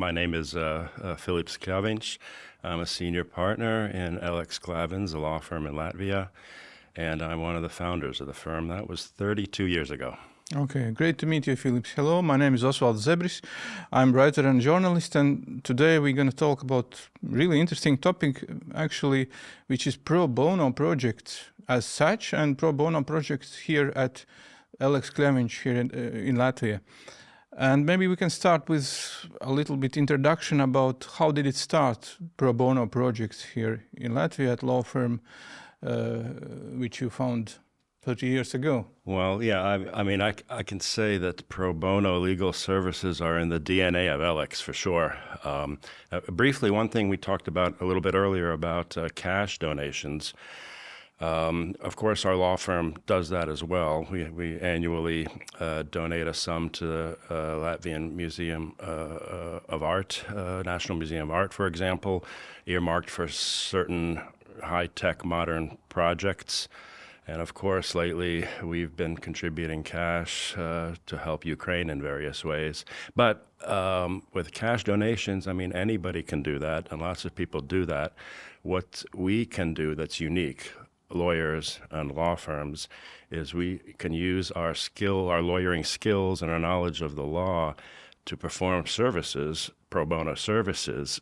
My name is Filips Kļaviņš. I'm a senior partner in Ellex, Klavins, a law firm in Latvia, and I'm one of the founders of the firm. That was 32 years ago. Okay, great to meet you, Filips. Hello, my name is Osvalds Zebris. I'm writer and journalist, and today we're going to talk about really interesting topic, actually, which is pro bono project as such, and pro bono projects here at Ellex Kļaviņš here in Latvia. And maybe we can start with a little bit introduction about how did it start, pro bono projects here in Latvia at law firm, which you found 30 years ago. Well, yeah, I can say that pro bono legal services are in the DNA of Ellex for sure. Briefly, one thing we talked about a little bit earlier about cash donations. Of course, our law firm does that as well. We annually donate a sum to the Latvian Museum of Art, National Museum of Art, for example, earmarked for certain high-tech modern projects. And of course, lately, we've been contributing cash to help Ukraine in various ways. But with cash donations, anybody can do that, and lots of people do that. What we can do that's unique, lawyers and law firms, is we can use our lawyering skills and our knowledge of the law to perform services, pro bono services,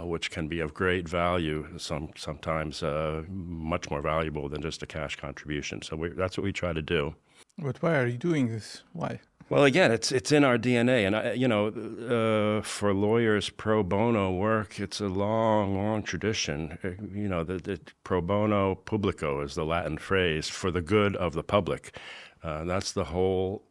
which can be of great value, sometimes much more valuable than just a cash contribution. So that's what we try to do. But why are you doing this? Why? Well, again, it's in our DNA, and for lawyers, pro bono work, it's a long tradition. The pro bono publico is the Latin phrase, for the good of the public. That's the whole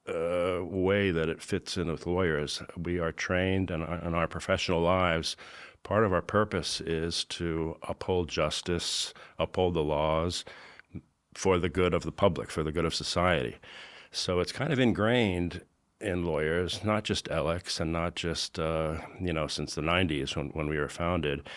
way that it fits in with lawyers. We are trained in our professional lives. Part of our purpose is to uphold justice, uphold the laws for the good of the public, for the good of society. So it's kind of ingrained in lawyers, not just Ellex and not just, since the 90s when we were founded.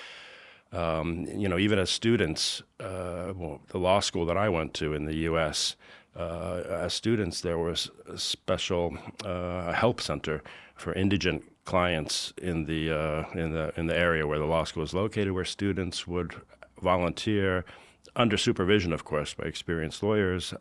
Even as students, the law school that I went to in the U.S., as students, there was a special help center for indigent clients in the area where the law school is located, where students would volunteer under supervision, of course, by experienced lawyers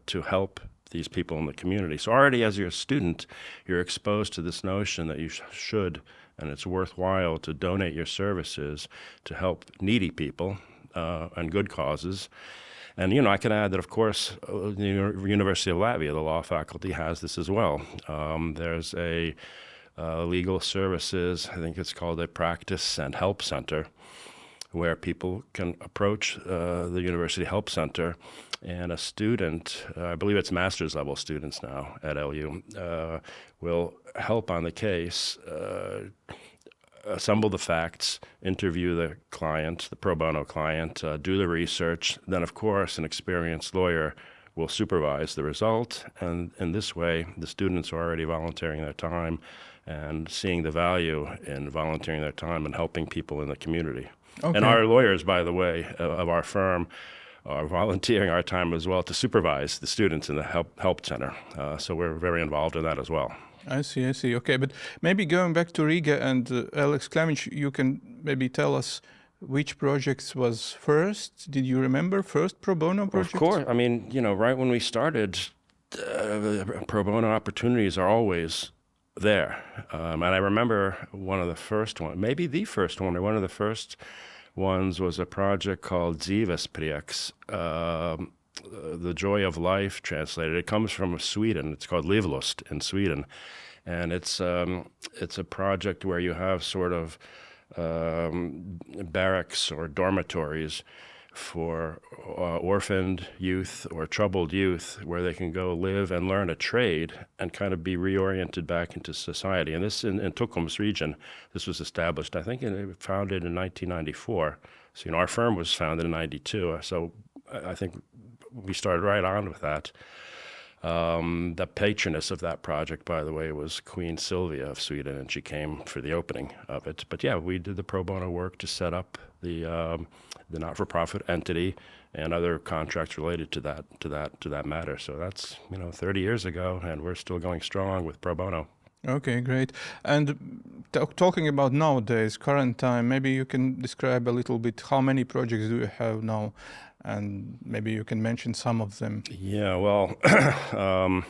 to help these people in the community. So already as you're a student, you're exposed to this notion that you should, and it's worthwhile to donate your services to help needy people and good causes. And, I can add that, of course, the University of Latvia, the law faculty, has this as well. There's a legal services, I think it's called a practice and help center, where people can approach the University Help Center, and a student, I believe it's master's level students now at LU, will help on the case, assemble the facts, interview the client, the pro bono client, do the research. Then, of course, an experienced lawyer will supervise the result. And in this way, the students are already volunteering their time and seeing the value in volunteering their time and helping people in the community. Okay. And our lawyers, by the way, of our firm, are volunteering our time as well to supervise the students in the help center. So we're very involved in that as well. I see. Okay, but maybe going back to Riga and Ellex Kļaviņš, you can maybe tell us which projects was first. Did you remember first pro bono project? Of course. Right when we started, pro bono opportunities are always there. And I remember one of the first ones, maybe the first one, or one of the first ones was a project called Dzīves prieks, the joy of life translated. It comes from Sweden. It's called Livlust in Sweden. And it's a project where you have sort of barracks or dormitories for orphaned youth or troubled youth, where they can go live and learn a trade and kind of be reoriented back into society. And this in Tukums region, this was established, I think, founded in 1994. So, our firm was founded in 92. So I think we started right on with that. The patroness of that project, by the way, was Queen Sylvia of Sweden, and she came for the opening of it. But yeah, we did the pro bono work to set up the not-for-profit entity and other contracts related to that matter. So that's 30 years ago, and we're still going strong with pro bono. Okay, great. And talking about nowadays, current time, maybe you can describe a little bit how many projects do you have now, and maybe you can mention some of them. Yeah, well, I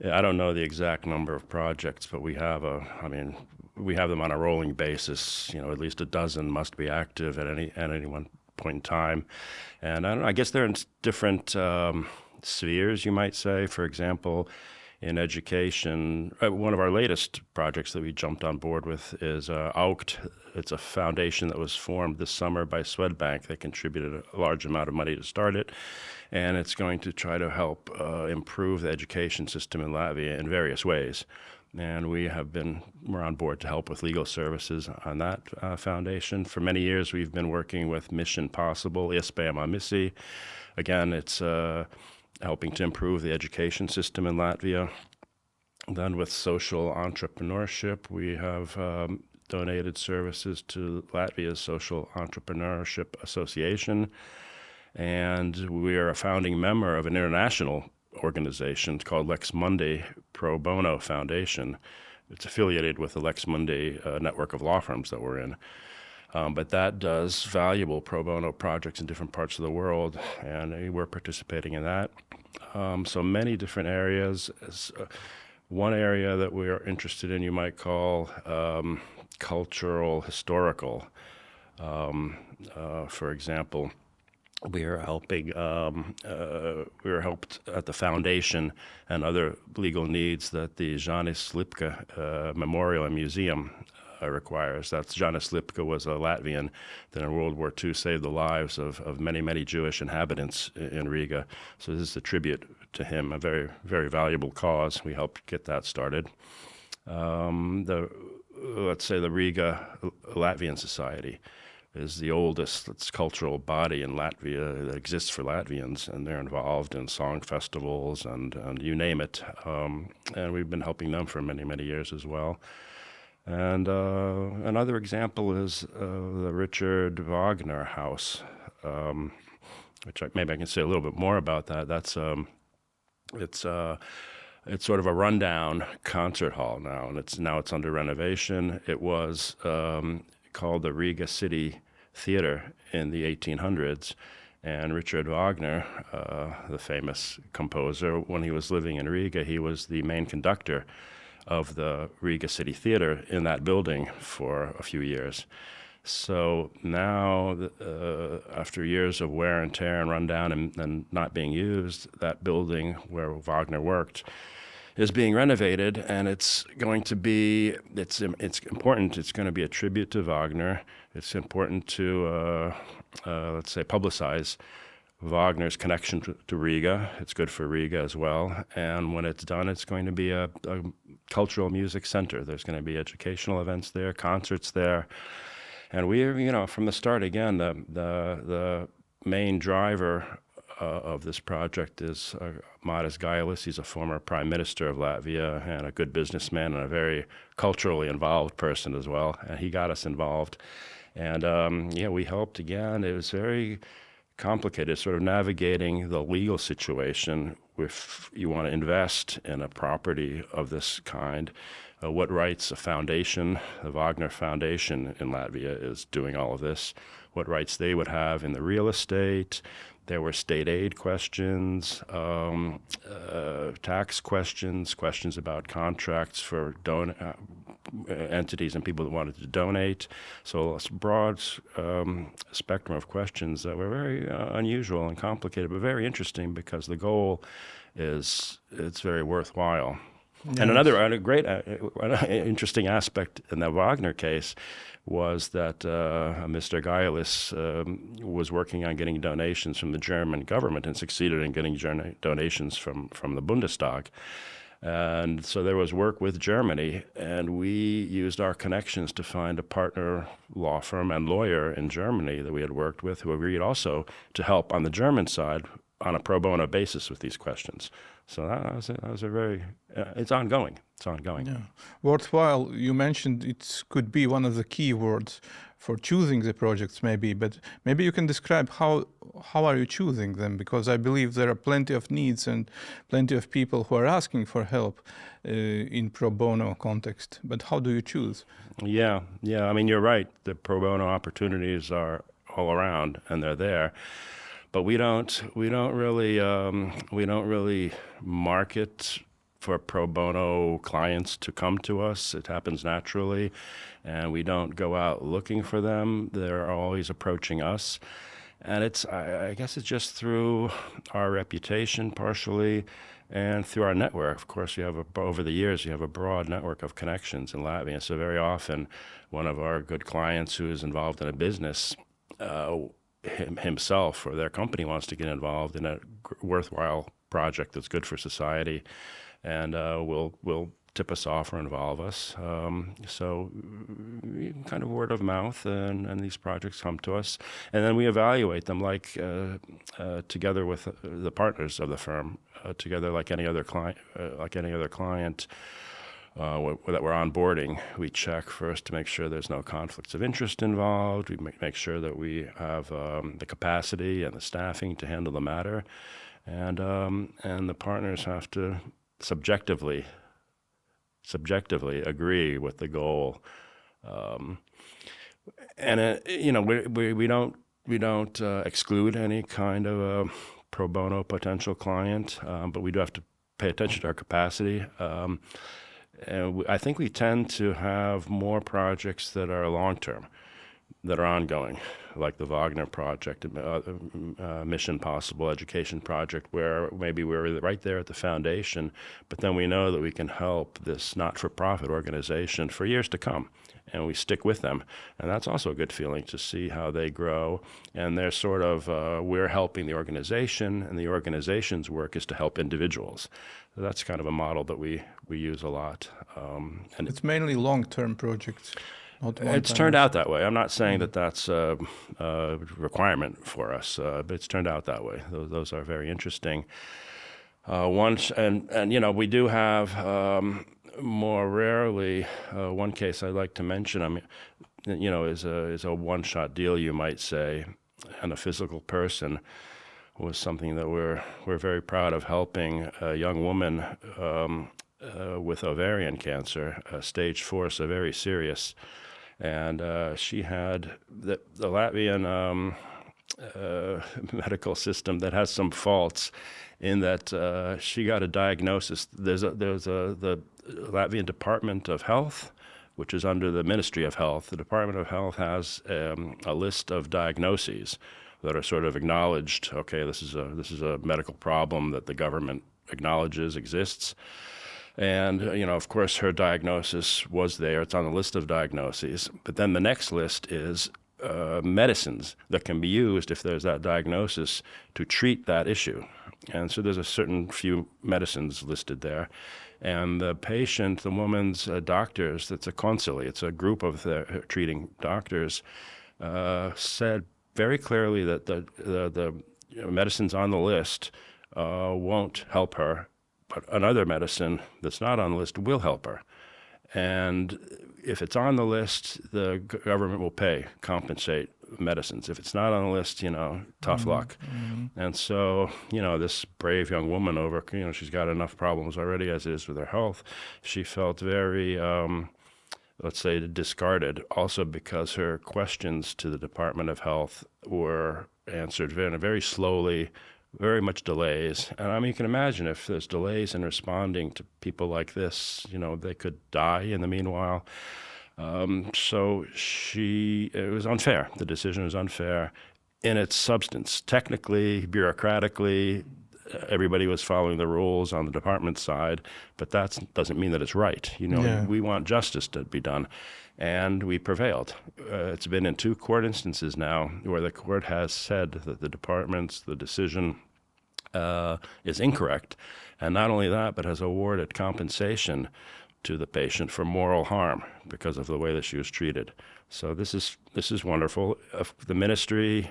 don't know the exact number of projects, but we have we have them on a rolling basis. At least a dozen must be active at any one point in time. And I don't know, I guess they're in different spheres, you might say. For example, in education, one of our latest projects that we jumped on board with is Aukt. It's a foundation that was formed this summer by Swedbank. They contributed a large amount of money to start it, and it's going to try to help improve the education system in Latvia in various ways. And we're on board to help with legal services on that foundation. For many years, we've been working with Mission Possible, Iespējamā misija. Again, it's helping to improve the education system in Latvia. Then with social entrepreneurship, we have donated services to Latvia's Social Entrepreneurship Association. And we are a founding member of an international organization called Lex Mundi Pro Bono Foundation. It's affiliated with the Lex Mundi network of law firms that we're in. But that does valuable pro bono projects in different parts of the world, and we're participating in that. So many different areas. One area that we are interested in, you might call cultural, historical. For example, we are helping. We were helped at the foundation and other legal needs that the Jānis Lipka Memorial and Museum requires. That's Jānis Lipka was a Latvian that in World War II saved the lives of many, many Jewish inhabitants in Riga. So this is a tribute to him, a very, very valuable cause. We helped get that started. Let's say the Riga Latvian Society is the oldest cultural body in Latvia that exists for Latvians, and they're involved in song festivals and you name it. And we've been helping them for many, many years as well. And another example is the Richard Wagner House, which maybe I can say a little bit more about that. That's it's sort of a rundown concert hall now, and it's under renovation. It was called the Riga City Theater in the 1800s, and Richard Wagner, the famous composer, when he was living in Riga, he was the main conductor of the Riga City Theater in that building for a few years. So now, after years of wear and tear and rundown and not being used, that building where Wagner worked is being renovated, and it's important. It's going to be a tribute to Wagner. It's important to, let's say, publicize Wagner's connection to Riga. It's good for Riga as well. And when it's done, it's going to be a cultural music center. There's going to be educational events there, concerts there. And we're, from the start, again, the main driver of this project is Māris Gailis. He's a former prime minister of Latvia and a good businessman and a very culturally involved person as well. And he got us involved. And, we helped again. It was very complicated, sort of navigating the legal situation if you want to invest in a property of this kind. What rights a foundation, the Wagner Foundation in Latvia, is doing all of this, what rights they would have in the real estate. There were state aid questions, tax questions about contracts for entities and people that wanted to donate. So a broad spectrum of questions that were very unusual and complicated, but very interesting because the goal it's very worthwhile. Yeah. And another great, interesting aspect in the Wagner case was that Mr. Gailis was working on getting donations from the German government and succeeded in getting donations from the Bundestag. And so there was work with Germany, and we used our connections to find a partner law firm and lawyer in Germany that we had worked with who agreed also to help on the German side on a pro bono basis with these questions. So that was a very, it's ongoing. It's ongoing. Yeah. Worthwhile, you mentioned it could be one of the key words for choosing the projects, maybe. But maybe you can describe how are you choosing them, because I believe there are plenty of needs and plenty of people who are asking for help in pro bono context. But how do you choose? Yeah. I mean, you're right. The pro bono opportunities are all around, and they're there. But we don't really market for pro bono clients to come to us. It happens naturally, and we don't go out looking for them. They're always approaching us. And I guess it's just through our reputation partially, and through our network. Of course, over the years, you have a broad network of connections in Latvia. So very often, one of our good clients who is involved in a business himself or their company wants to get involved in a worthwhile project that's good for society, and will tip us off or involve us. So kind of word of mouth, and these projects come to us, and then we evaluate them together with the partners of the firm, together like any other client, that we're onboarding. We check first to make sure there's no conflicts of interest involved. We make sure that we have the capacity and the staffing to handle the matter, and the partners have to subjectively agree with the goal. We don't exclude any kind of a pro bono potential client, but we do have to pay attention to our capacity. And I think we tend to have more projects that are long-term, that are ongoing, like the Wagner project, Mission Possible Education project, where maybe we're right there at the foundation, but then we know that we can help this not-for-profit organization for years to come, and we stick with them. And that's also a good feeling to see how they grow. And they're sort of, we're helping the organization, and the organization's work is to help individuals. So that's kind of a model that we use a lot. And it's mainly long-term projects. It's turned out that way. I'm not saying that that's a requirement for us, but it's turned out that way. Those are very interesting. We do have more rarely one case I'd like to mention. I mean, is a one-shot deal, you might say, and a physical person was something that we're very proud of helping a young woman with ovarian cancer, stage 4, so very serious. And she had the Latvian medical system that has some faults in that she got a diagnosis. There's the Latvian Department of Health, which is under the Ministry of Health. The Department of Health has a list of diagnoses that are sort of acknowledged. Okay, this is a medical problem that the government acknowledges exists. And, of course, her diagnosis was there. It's on the list of diagnoses. But then the next list is medicines that can be used if there's that diagnosis to treat that issue. And so there's a certain few medicines listed there. And the patient, the woman's doctors, that's a consili, it's a group of the treating doctors, said very clearly that the medicines on the list won't help her, but another medicine that's not on the list will help her. And if it's on the list, the government will compensate medicines. If it's not on the list, tough luck. Mm-hmm. And so, this brave young woman she's got enough problems already as it is with her health. She felt very, let's say, discarded, also because her questions to the Department of Health were answered very slowly, very much delays. And I mean, you can imagine if there's delays in responding to people like this, they could die in the meanwhile. So it was unfair. The decision was unfair in its substance. Technically, bureaucratically, everybody was following the rules on the department side, but that doesn't mean that it's right. We want justice to be done. And we prevailed. It's been in 2 court instances now where the court has said that the decision is incorrect. And not only that, but has awarded compensation to the patient for moral harm because of the way that she was treated. So this is wonderful. The ministry,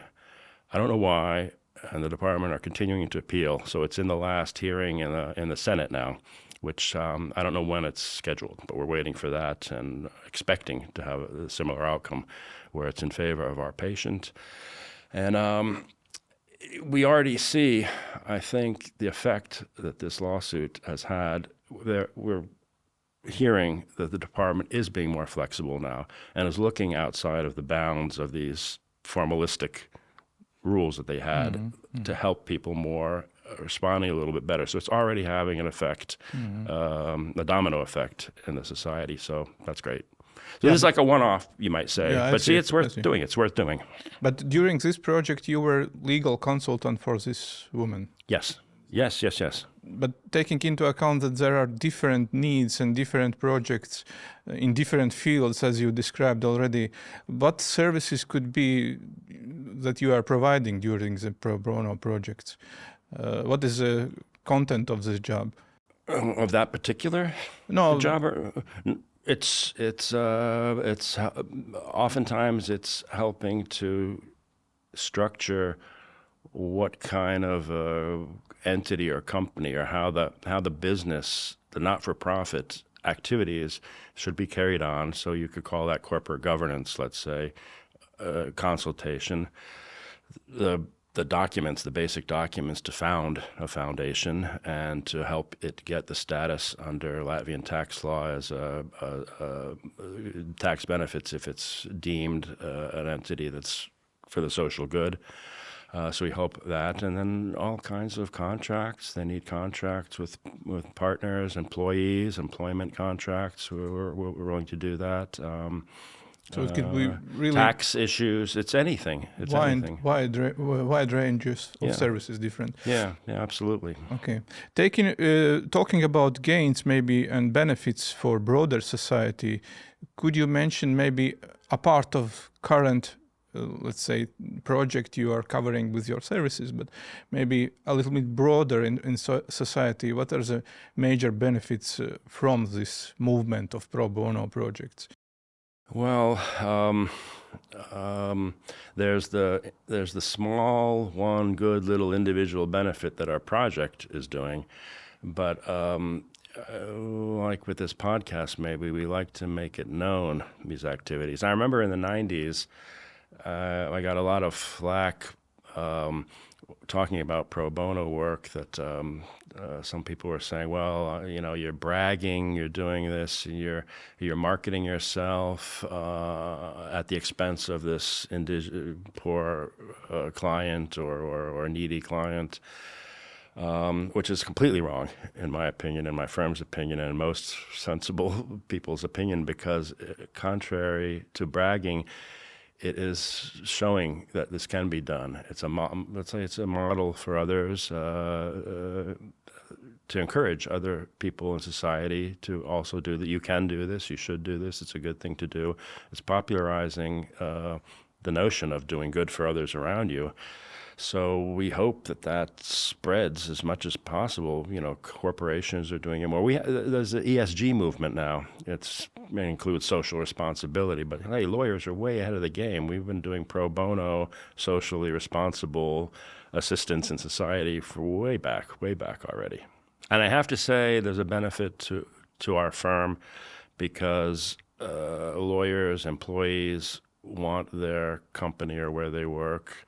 I don't know why, and the department are continuing to appeal. So it's in the last hearing in the Senate now. which I don't know when it's scheduled, but we're waiting for that and expecting to have a similar outcome where it's in favor of our patient. And we already see, I think, the effect that this lawsuit has had. We're hearing that the department is being more flexible now and is looking outside of the bounds of these formalistic rules that they had to help people more, responding a little bit better. So it's already having an effect, a domino effect in the society. So that's great. So this is like a one-off, you might say. Yeah, but see, it's worth doing. It's worth doing. But during this project, you were legal consultant for this woman. Yes. But taking into account that there are different needs and different projects in different fields, as you described already, what services could be that you are providing during the pro bono projects? What is the content of this job? Of that particular job? It's oftentimes it's helping to structure what kind of entity or company or how the business, the not-for-profit activities should be carried on. So you could call that corporate governance, let's say, consultation. The documents, the basic documents to found a foundation and to help it get the status under Latvian tax law as tax benefits if it's deemed an entity that's for the social good. So we hope that, and then all kinds of contracts. They need contracts with partners, employees, employment contracts. We're willing to do that. So it could be really tax issues. It's anything. It's anything. Wide ranges of services, different. Yeah, absolutely. Okay, talking about gains maybe and benefits for broader society. Could you mention maybe a part of current, let's say, project you are covering with your services, but maybe a little bit broader in society? What are the major benefits from this movement of pro bono projects? Well, there's the small one good little individual benefit that our project is doing, but like with this podcast, maybe we like to make it known, these activities. I remember in the 90s, I got a lot of flack talking about pro bono work that some people were saying, well, you're bragging, you're doing this, you're marketing yourself at the expense of this poor client or needy client, which is completely wrong, in my opinion, in my firm's opinion, and most sensible people's opinion, because contrary to bragging, it is showing that this can be done. It's let's say it's a model for others to encourage other people in society to also do that. You can do this. You should do this. It's a good thing to do. It's popularizing the notion of doing good for others around you. So we hope that spreads as much as possible. Corporations are doing it more. There's the ESG movement now. It includes social responsibility, but hey, lawyers are way ahead of the game. We've been doing pro bono, socially responsible assistance in society for way back already. And I have to say, there's a benefit to our firm because lawyers, employees want their company or where they work.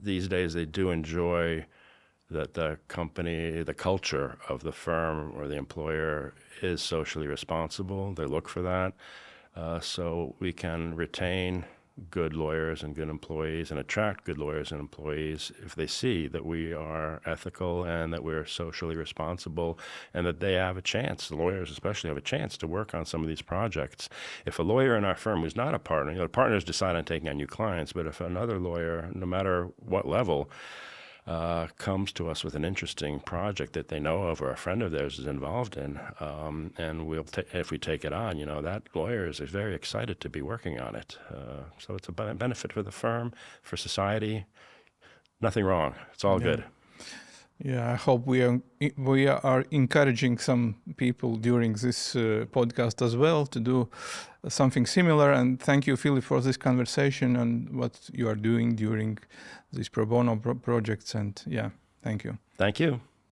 These days they do enjoy that the company, the culture of the firm or the employer is socially responsible. They look for that. So we can retain good lawyers and good employees and attract good lawyers and employees if they see that we are ethical and that we're socially responsible and that they have a chance, the lawyers especially have a chance to work on some of these projects. If a lawyer in our firm who's not a partner, partners decide on taking on new clients, but if another lawyer, no matter what level, comes to us with an interesting project that they know of or a friend of theirs is involved in, and if we take it on, that lawyer is very excited to be working on it. So it's a benefit for the firm, for society. Nothing wrong. It's all good. Yeah, I hope we are encouraging some people during this podcast as well to do something similar. And thank you, Philip, for this conversation and what you are doing during these pro bono projects. And yeah, thank you. Thank you.